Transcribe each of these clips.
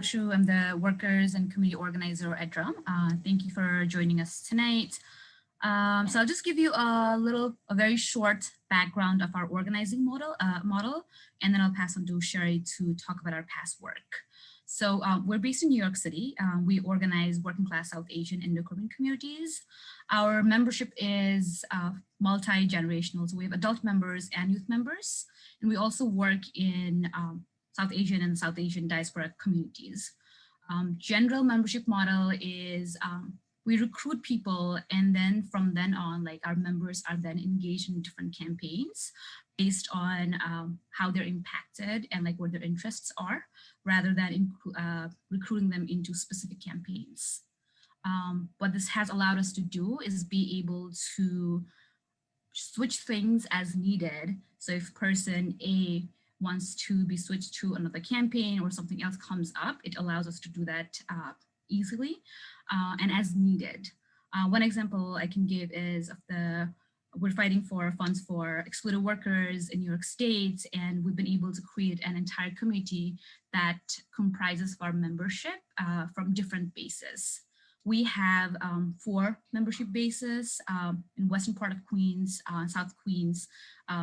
Angshu. I'm the Workers and Community Organizer at Drum. Thank you for joining us tonight. So I'll just give you a very short background of our organizing model, and then I'll pass on to Sherry to talk about our past work. So we're based in New York City. We organize working class South Asian Indo-Caribbean communities. Our membership is multi-generational. So we have adult members and youth members. And we also work in South Asian and South Asian diaspora communities. General membership model is we recruit people, and then from then on, like our members are then engaged in different campaigns based on how they're impacted and like what their interests are, rather than recruiting them into specific campaigns. What this has allowed us to do is be able to switch things as needed. So if person A wants to be switched to another campaign or something else comes up, it allows us to do that easily and as needed. One example I can give is of we're fighting for funds for excluded workers in New York State, and we've been able to create an entire committee that comprises of our membership from different bases. We have 4 membership bases in western part of Queens, South Queens,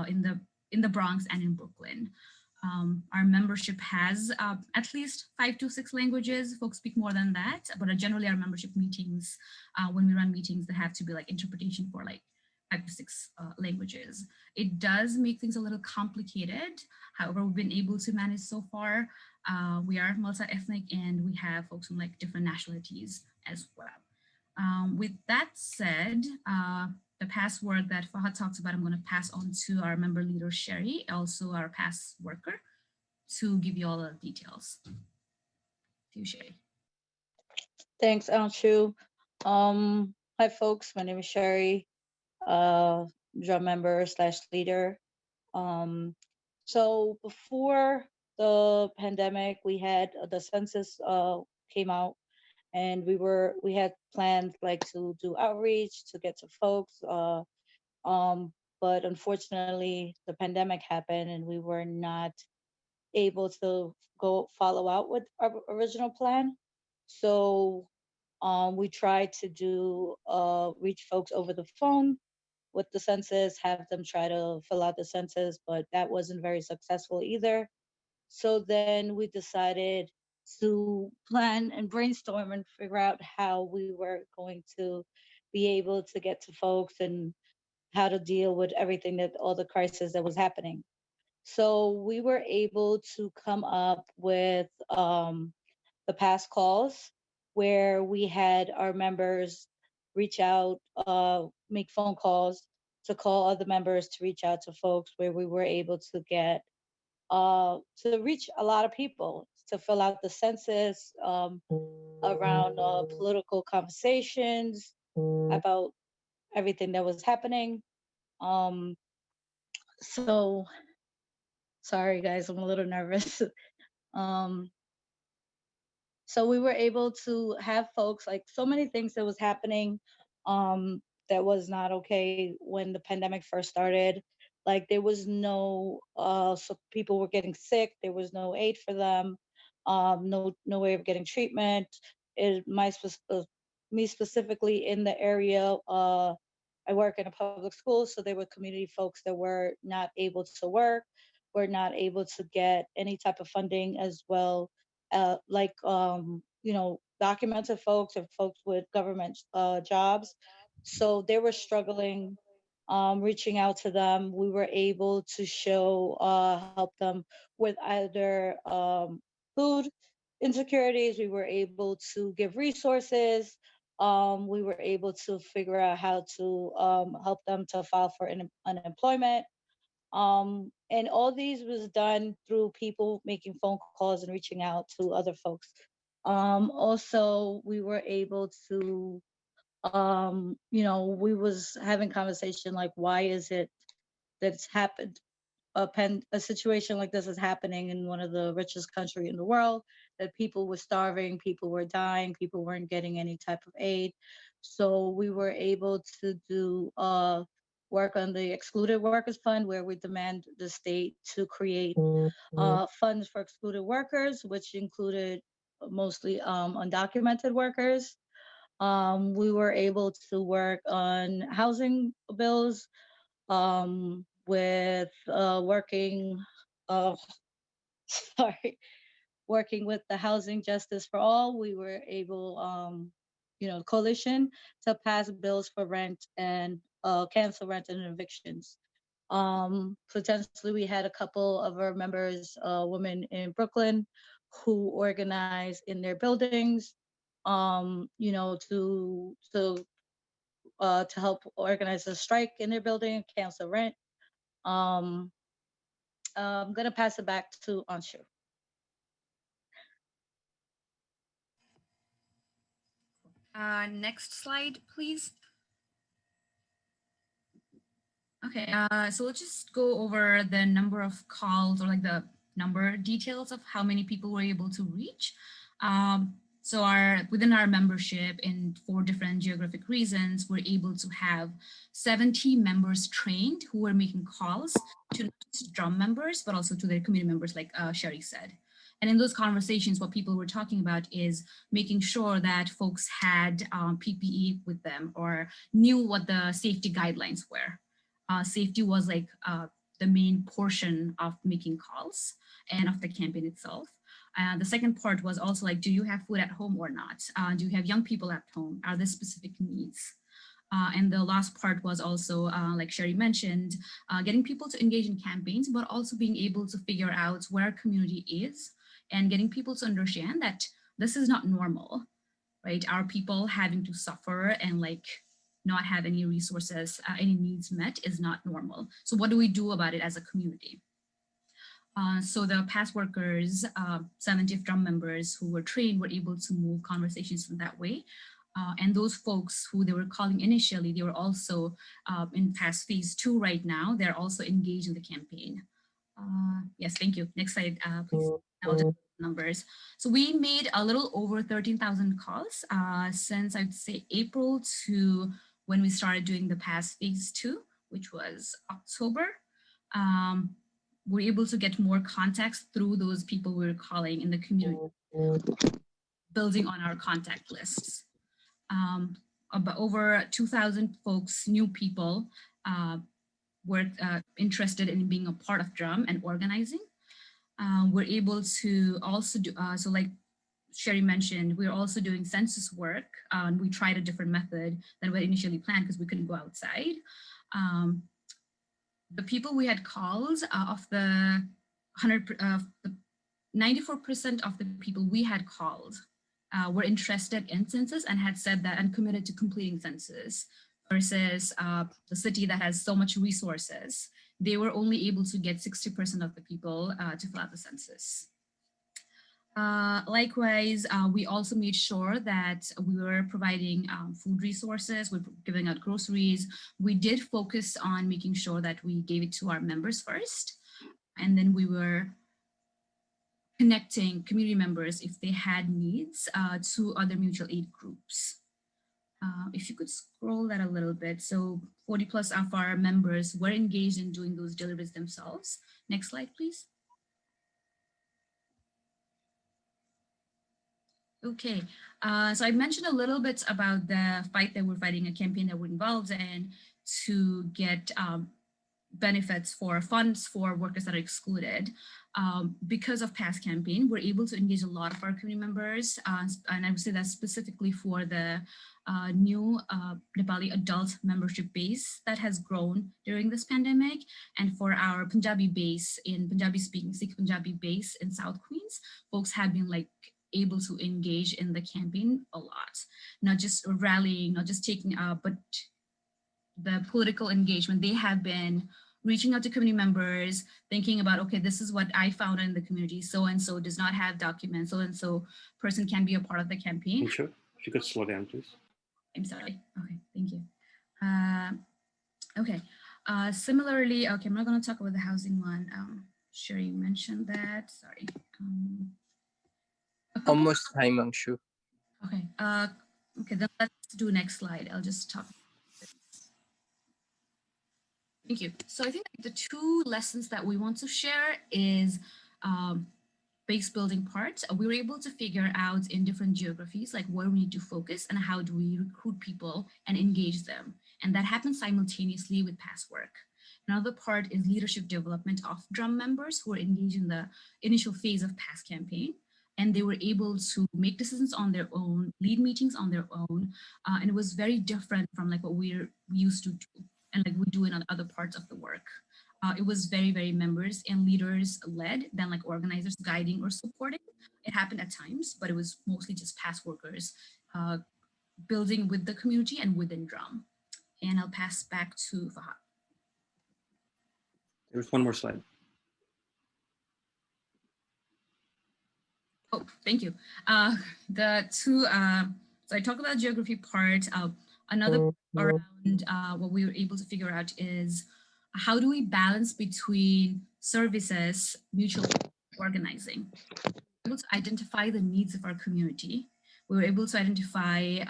in the Bronx and in Brooklyn. Our membership has at least 5 to 6 languages. Folks speak more than that, but generally our membership meetings, when we run meetings, they have to be like interpretation for like 5 to 6 languages. It does make things a little complicated. However, we've been able to manage so far. We are multi-ethnic and we have folks from like different nationalities as well. With that said, the past work that Fahad talks about, I'm going to pass on to our member leader, Sherry, also our past worker, to give you all the details. To you, Sherry. Thanks, Anshu. Hi, folks. My name is Sherry, drum member / leader. So before the pandemic, we had the census came out, and we had plans like to do outreach to get to folks. But unfortunately, the pandemic happened, and we were not able to go follow out with our original plan. So we tried to do reach folks over the phone with the census, have them try to fill out the census, but that wasn't very successful either. So then we decided to plan and brainstorm and figure out how we were going to be able to get to folks and how to deal with everything all the crisis that was happening. So we were able to come up with the past calls where we had our members reach out, make phone calls to call other members to reach out to folks, where we were able to get to reach a lot of people to fill out the census around political conversations about everything that was happening. So sorry guys, I'm a little nervous. So we were able to have folks, like so many things that was happening that was not okay when the pandemic first started. Like there was no, so people were getting sick. There was no aid for them. No way of getting treatment. Me specifically in the area, I work in a public school, so there were community folks that were not able to work, were not able to get any type of funding as well, like documented folks and folks with government jobs. So they were struggling. Reaching out to them, we were able to help them with either food insecurities. We were able to give resources. We were able to figure out how to help them to file for unemployment. And all these was done through people making phone calls and reaching out to other folks. Also, we were able to, we was having conversation like, why is it that it's happened? A situation like this is happening in one of the richest country in the world, that people were starving, people were dying, people weren't getting any type of aid. So we were able to do work on the Excluded Workers Fund, where we demand the state to create funds for excluded workers, which included mostly undocumented workers. We were able to work on housing bills, with working, uh, sorry, working with the Housing Justice for All. We were able, coalition to pass bills for rent and cancel rent and evictions. Potentially, we had a couple of our members, women in Brooklyn, who organized in their buildings, to help organize a strike in their building, cancel rent. Um, I'm gonna pass it back to Anshu. Next slide, please. Okay, so let's just go over the number of calls, or like the number details of how many people were able to reach. So within our membership in 4 different geographic regions, we're able to have 70 members trained who were making calls to not just drum members, but also to their community members, like Sherry said. And in those conversations, what people were talking about is making sure that folks had PPE with them or knew what the safety guidelines were. Safety was like the main portion of making calls and of the campaign itself. The second part was also like, do you have food at home or not? Do you have young people at home? Are there specific needs? And the last part was also, like Sherry mentioned, getting people to engage in campaigns, but also being able to figure out where our community is and getting people to understand that this is not normal, right? Our people having to suffer and like not have any resources, any needs met is not normal. So what do we do about it as a community? So the past workers, 70th drum members who were trained were able to move conversations in that way. And those folks who they were calling initially, they were also in past phase 2 right now. They're also engaged in the campaign. Yes, thank you. Next slide, please. I'll just numbers. So we made a little over 13,000 calls since I'd say April to when we started doing the past phase 2, which was October. We're able to get more context through those people we were calling in the community, building on our contact lists. About over 2,000 folks, new people, were interested in being a part of Drum and organizing. We're able to also do, so like Sherry mentioned, we're also doing census work. We tried a different method than we initially planned because we couldn't go outside. The people we had called of the 94% of the people we had called were interested in census and had said that and committed to completing census versus the city that has so much resources. They were only able to get 60% of the people to fill out the census. Likewise, we also made sure that we were providing food resources, we're giving out groceries. We did focus on making sure that we gave it to our members first, and then we were connecting community members if they had needs to other mutual aid groups. If you could scroll that a little bit. So 40 plus of our members were engaged in doing those deliveries themselves. Next slide, please. Okay, so I mentioned a little bit about the fight that we're fighting, a campaign that we're involved in to get benefits for funds for workers that are excluded. Because of past campaign, we're able to engage a lot of our community members, and I would say that specifically for the new Nepali adult membership base that has grown during this pandemic, and for our Punjabi base in Punjabi speaking Sikh Punjabi base in South Queens, folks have been like able to engage in the campaign a lot, not just rallying, not just taking but the political engagement. They have been reaching out to community members, thinking about, okay, this is what I found in the community. So-and-so does not have documents. So-and-so person can be a part of the campaign. Sure. If you could slow down, please. I'm sorry. Okay, thank you. Okay. Similarly, okay, I'm not going to talk about the housing one. Sure, you mentioned that. Sorry. Almost time, Anshu. Okay. Okay, then let's do next slide. I'll just talk. Thank you. So I think the 2 lessons that we want to share is base building part, we were able to figure out in different geographies, like where we need to focus and how do we recruit people and engage them. And that happens simultaneously with past work. Another part is leadership development of drum members who are engaged in the initial phase of past campaign. And they were able to make decisions on their own, lead meetings on their own. And it was very different from like what we're used to do and like we do in other parts of the work. It was very, very members and leaders led than like organizers guiding or supporting. It happened at times, but it was mostly just past workers uh, building with the community and within Drum. And I'll pass back to Fahad. There's one more slide. Oh, thank you. The two, so I talked about geography part. Another around what we were able to figure out is how do we balance between services, mutual organizing? We were able to identify the needs of our community. We were able to identify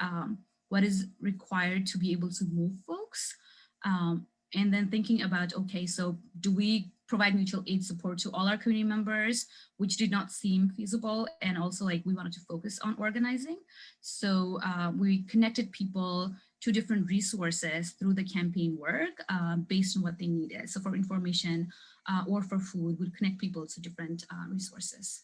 what is required to be able to move folks. And then thinking about, okay, so do we provide mutual aid support to all our community members, which did not seem feasible. And also like we wanted to focus on organizing. So we connected people to different resources through the campaign work based on what they needed. So for information or for food, we'd connect people to different resources.